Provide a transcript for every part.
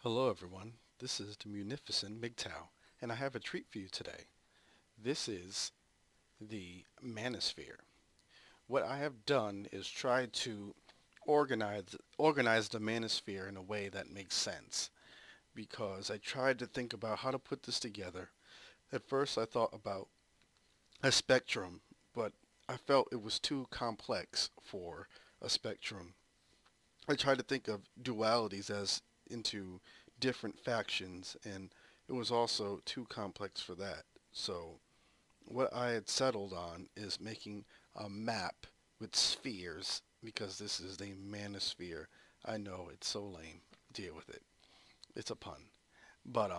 Hello everyone, this is the munificent MGTOW, and I have a treat for you today. This is the Manosphere. What I have done is try to organize the Manosphere in a way that makes sense, because I tried to think about how to put this together. At first I thought about a spectrum, but I felt it was too complex for a spectrum. I tried to think of dualities as into different factions, and it was also too complex for that. So what I had settled on is making a map with spheres, because this is the manosphere. I know it's so lame. Deal with it. It's a pun. But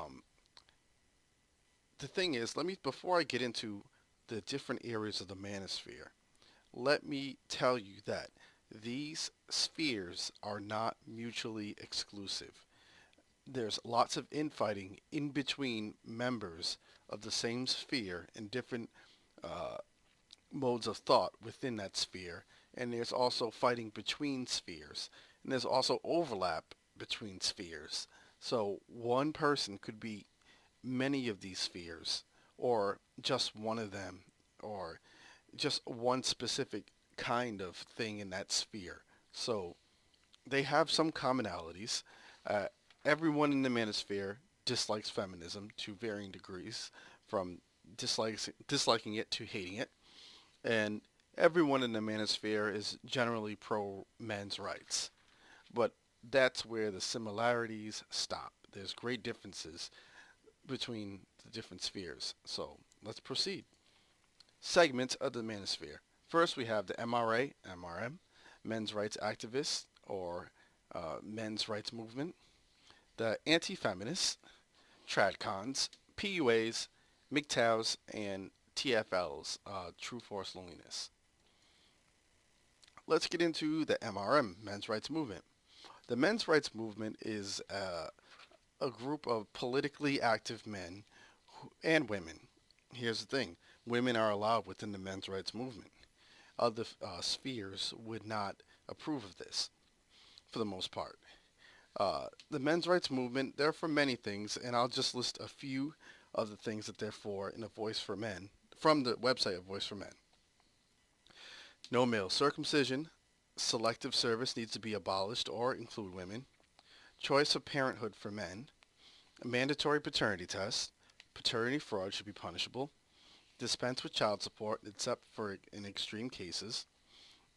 the thing is, let me before I get into the different areas of the manosphere, let me tell you that these spheres are not mutually exclusive. There's lots of infighting in between members of the same sphere in different uh, modes of thought within that sphere, and there's also fighting between spheres, and there's also overlap between spheres. So one person could be many of these spheres, or just one of them, or just one specific kind of thing in that sphere. So they have some commonalities. Uh, Everyone in the manosphere dislikes feminism to varying degrees, from disliking it to hating it, and everyone in the manosphere is generally pro men's rights. But that's where the similarities stop. There's great differences between the different spheres. So let's proceed. Segments of the manosphere. First, we have the MRA, MRM, men's rights activists, or men's rights movement, the anti-feminists, tradcons, PUAs, MGTOWs, and TFLs, True Force Loneliness. Let's get into the MRM, Men's Rights Movement. The Men's Rights Movement is a group of politically active men and women. Here's the thing: women are allowed within the men's rights movement. Other spheres would not approve of this for the most part. The men's rights movement, they're for many things, and I'll just list a few of the things that they're for in A Voice for Men from the website of Voice for Men. No male circumcision, selective service needs to be abolished or include women, choice of parenthood for men, a mandatory paternity test, paternity fraud should be punishable, dispense with child support except for in extreme cases,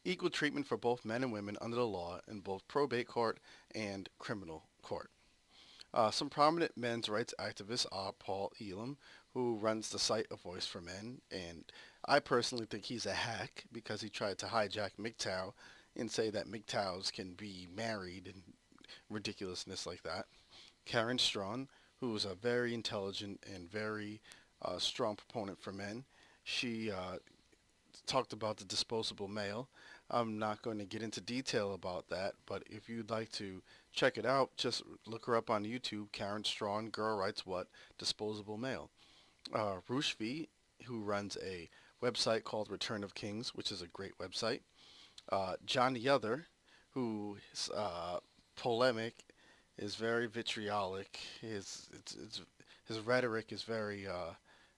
equal treatment for both men and women under the law in both probate court and criminal court. Some prominent men's rights activists are Paul Elam, who runs the site A Voice for Men, and I personally think he's a hack because he tried to hijack MGTOW and say that MGTOWs can be married and ridiculousness like that. Karen Strawn, who is a very intelligent and very strong proponent for men. She talked about the disposable male. I'm not going to get into detail about that, but if you'd like to check it out, just look her up on YouTube, Karen Strawn, Girl Writes What, Disposable Male. Rushvi, who runs a website called Return of Kings, which is a great website. John the Other, who is polemic, is very vitriolic. His rhetoric is very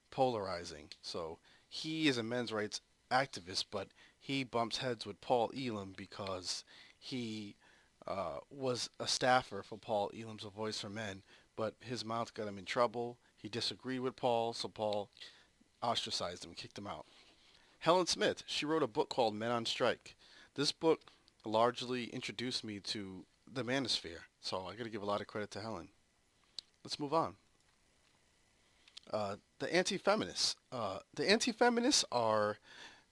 polarizing. So he is a men's rights activist, but he bumps heads with Paul Elam because he was a staffer for Paul Elam's A Voice for Men, but his mouth got him in trouble. He disagreed with Paul, so Paul ostracized him, kicked him out. Helen Smith, she wrote a book called Men on Strike. This book largely introduced me to the manosphere, so I got to give a lot of credit to Helen. Let's move on. The anti-feminists. The anti-feminists are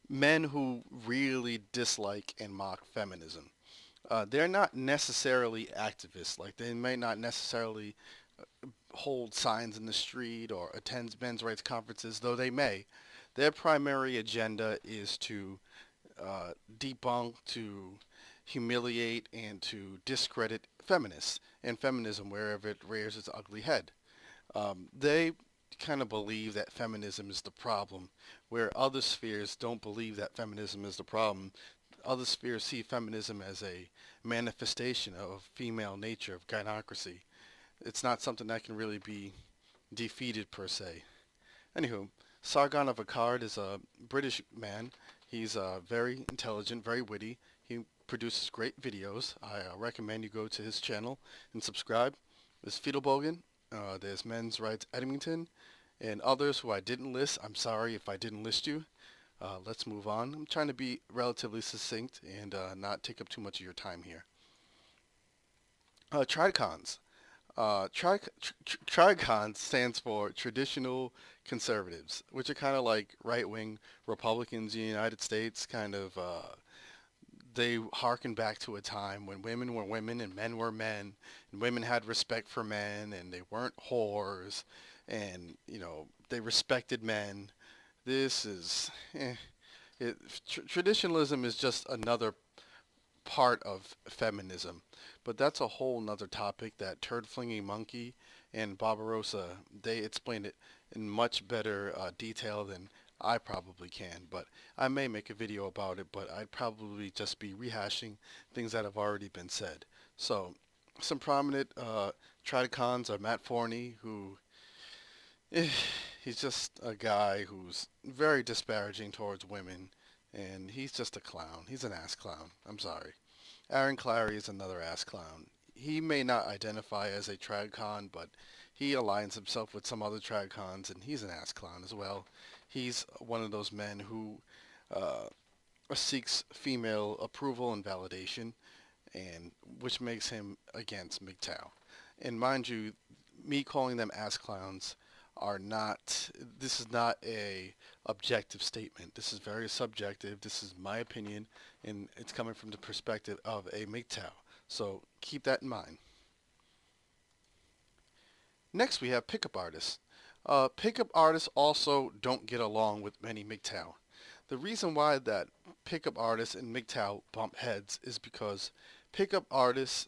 men who really dislike and mock feminism. They're not necessarily activists. Like they may not necessarily hold signs in the street or attend men's rights conferences, though they may. Their primary agenda is to debunk, to humiliate, and to discredit feminists and feminism wherever it rears its ugly head. They kind of believe that feminism is the problem, where other spheres don't believe that feminism is the problem. Other spheres see feminism as a manifestation of female nature, of gynocracy. It's not something that can really be defeated per se. Anywho, Sargon of Akkad is a British man. He's very intelligent, very witty. He produces great videos. I recommend you go to his channel and subscribe. There's Fiedelbogen, there's Men's Rights Edmonton, and others who I didn't list. I'm sorry if I didn't list you. Let's move on. I'm trying to be relatively succinct and not take up too much of your time here. Tridecons. Tricon stands for Traditional Conservatives, which are kind of like right-wing Republicans in the United States. They harken back to a time when women were women and men were men, and women had respect for men, and they weren't whores, and they respected men. This is traditionalism is just another part of feminism. But that's a whole nother topic that Turd Flinging Monkey and Barbarossa, they explain it in much better detail than I probably can. But I may make a video about it, but I'd probably just be rehashing things that have already been said. So some prominent Tridecons are Matt Forney, who he's just a guy who's very disparaging towards women, and he's just a clown. He's an ass clown. I'm sorry. Aaron Clary is another ass clown. He may not identify as a tradcon, but he aligns himself with some other tradcons, and he's an ass clown as well. He's one of those men who uh, seeks female approval and validation, and which makes him against MGTOW. And mind you, me calling them ass clowns are not. This is not a objective statement. This is very subjective. This is my opinion, and it's coming from the perspective of a MGTOW. So keep that in mind. Next, we have pickup artists. Pickup artists also don't get along with many MGTOW. The reason why that pickup artists and MGTOW bump heads is because pickup artists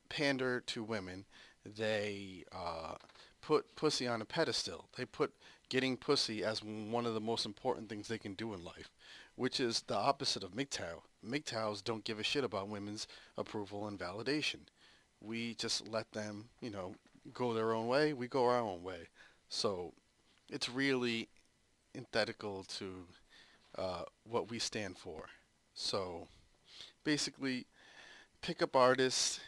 pander to women. They put pussy on a pedestal. They put getting pussy as one of the most important things they can do in life, which is the opposite of MGTOW. MGTOWs don't give a shit about women's approval and validation. We just let them, go their own way. We go our own way. So it's really antithetical to what we stand for. So basically, pickup artists,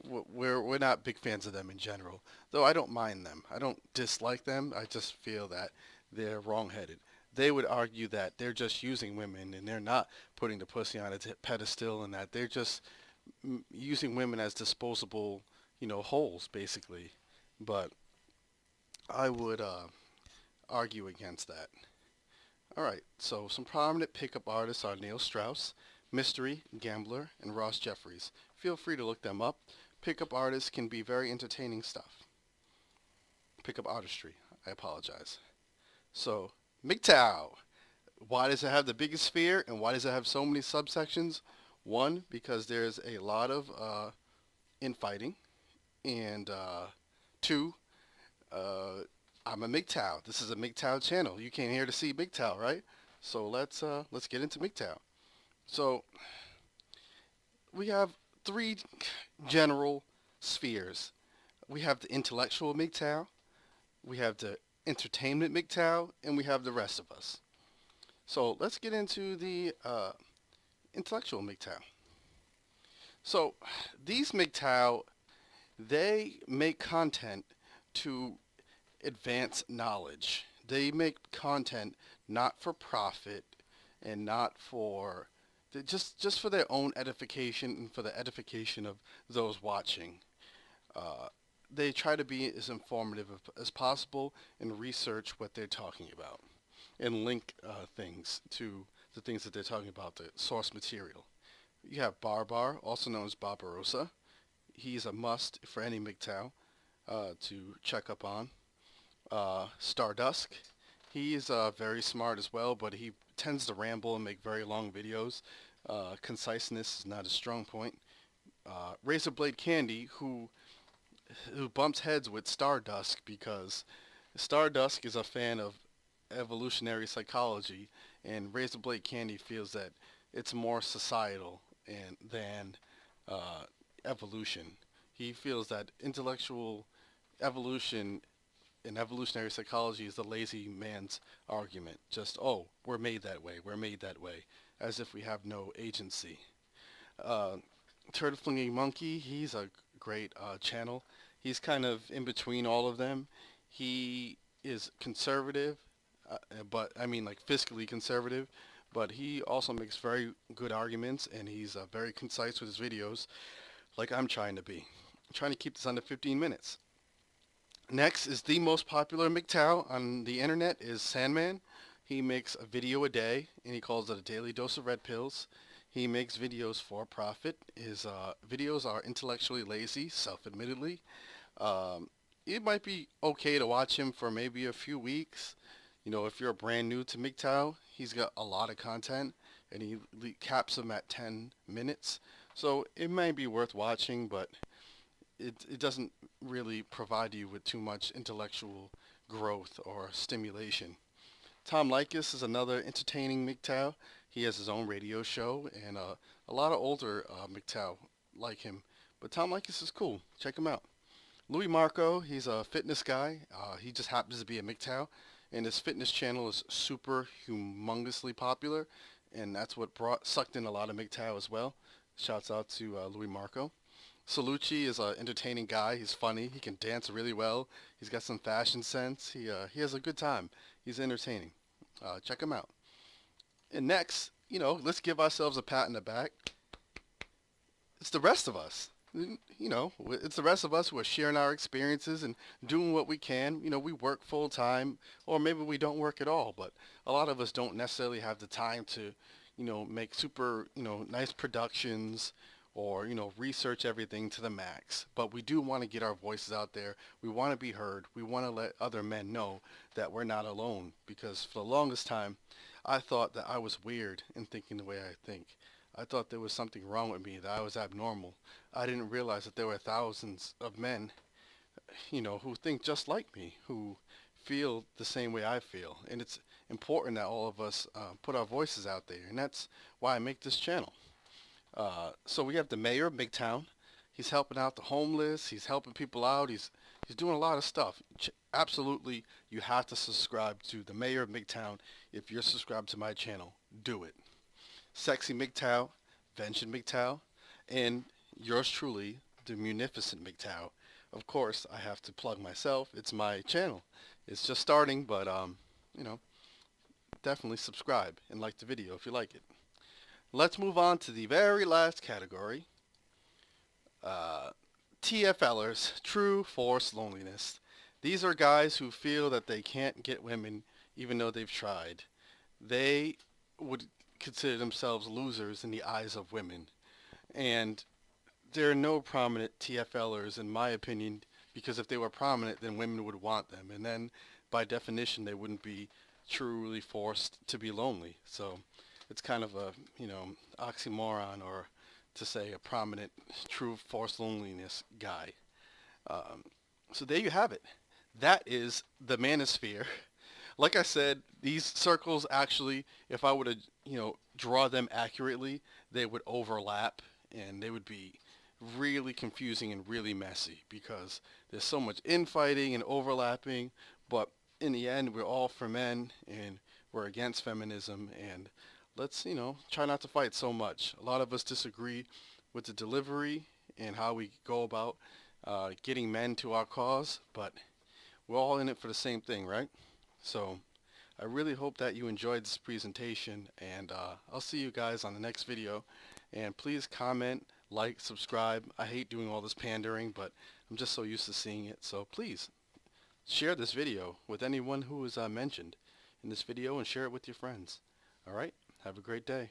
we're not big fans of them in general. Though I don't mind them. I don't dislike them. I just feel that they're wrong-headed. They would argue that they're just using women and they're not putting the pussy on a pedestal, and that they're just using women as disposable, holes basically. But I would argue against that. All right, so some prominent pickup artists are Neil Strauss, Mystery, Gambler, and Ross Jeffries. Feel free to look them up. Pickup artists can be very entertaining stuff. Pickup artistry, I apologize. So, MGTOW. Why does it have the biggest sphere, and why does it have so many subsections? One, because there's a lot of infighting, and two, I'm a MGTOW. This is a MGTOW channel. You came here to see MGTOW, right? So let's get into MGTOW. So we have three general spheres. We have the intellectual MGTOW, we have the entertainment MGTOW, and we have the rest of us. So let's get into the intellectual MGTOW. So these MGTOW, they make content to advance knowledge. They make content not for profit and not for just for their own edification and for the edification of those watching. They try to be as informative as possible and research what they're talking about and link things to the things that they're talking about, the source material. You have Barbar, also known as Barbarossa. He's a must for any MGTOW to check up on. Stardusk. He is very smart as well, but he tends to ramble and make very long videos. Conciseness is not a strong point. Razorblade Candy, who bumps heads with Stardusk because Stardusk is a fan of evolutionary psychology, and Razorblade Candy feels that it's more societal than evolution. He feels that intellectual evolution in evolutionary psychology is the lazy man's argument. Just, oh, we're made that way, we're made that way, as if we have no agency. Uh, Turtle Flinging Monkey, he's a great channel. He's kind of in between all of them. He is conservative, but I mean like fiscally conservative, but he also makes very good arguments and he's very concise with his videos, like I'm trying to be. I'm trying to keep this under 15 minutes. Next is the most popular MGTOW on the internet is Sandman. He makes a video a day and he calls it a daily dose of red pills. He makes videos for profit. His videos are intellectually lazy, self-admittedly. Um, it might be okay to watch him for maybe a few weeks. You know, if you're brand new to MGTOW, he's got a lot of content and he caps them at 10 minutes. So it may be worth watching, but it doesn't really provide you with too much intellectual growth or stimulation. Tom Likas is another entertaining MGTOW. He has his own radio show, and a lot of older MGTOW like him. But Tom Likas is cool. Check him out. Louis Marco, he's a fitness guy. He just happens to be a MGTOW, and his fitness channel is super humongously popular, and that's what sucked in a lot of MGTOW as well. Shouts out to Louis Marco. Salucci is an entertaining guy. He's funny. He can dance really well. He's got some fashion sense. He has a good time. He's entertaining. Check him out. And next, you know, let's give ourselves a pat in the back. It's the rest of us. You know, it's the rest of us who are sharing our experiences and doing what we can. You know, we work full time, or maybe we don't work at all, but a lot of us don't necessarily have the time to, you know, make super, you know, nice productions or, you know, research everything to the max. But we do want to get our voices out there. We want to be heard. We want to let other men know that we're not alone, because for the longest time, I thought that I was weird in thinking the way I think. I thought there was something wrong with me, that I was abnormal. I didn't realize that there were thousands of men, you know, who think just like me, who feel the same way I feel. And it's important that all of us put our voices out there. And that's why I make this channel. So we have the mayor of MGTOW. He's helping out the homeless. He's helping people out. He's doing a lot of stuff. Absolutely, you have to subscribe to the mayor of MGTOW. If you're subscribed to my channel, do it. Sexy MGTOW, Vention MGTOW, and yours truly, the munificent MGTOW. Of course, I have to plug myself. It's my channel. It's just starting, but you know, definitely subscribe and like the video if you like it. Let's move on to the very last category. TFLers, true forced loneliness. These are guys who feel that they can't get women even though they've tried. They would consider themselves losers in the eyes of women. And there are no prominent TFLers in my opinion, because if they were prominent, then women would want them. And then by definition, they wouldn't be truly forced to be lonely. So it's kind of a, you know, oxymoron, or to say a prominent true forced loneliness guy. So there you have it. That is the Manosphere. Like I said, these circles actually, if I were to, you know, draw them accurately, they would overlap and they would be really confusing and really messy, because there's so much infighting and overlapping, but in the end, we're all for men and we're against feminism, and let's, you know, try not to fight so much. A lot of us disagree with the delivery and how we go about getting men to our cause, but we're all in it for the same thing, right? So I really hope that you enjoyed this presentation, and I'll see you guys on the next video. And please comment, like, subscribe. I hate doing all this pandering, but I'm just so used to seeing it. So please share this video with anyone who was mentioned in this video, and share it with your friends. All right? Have a great day.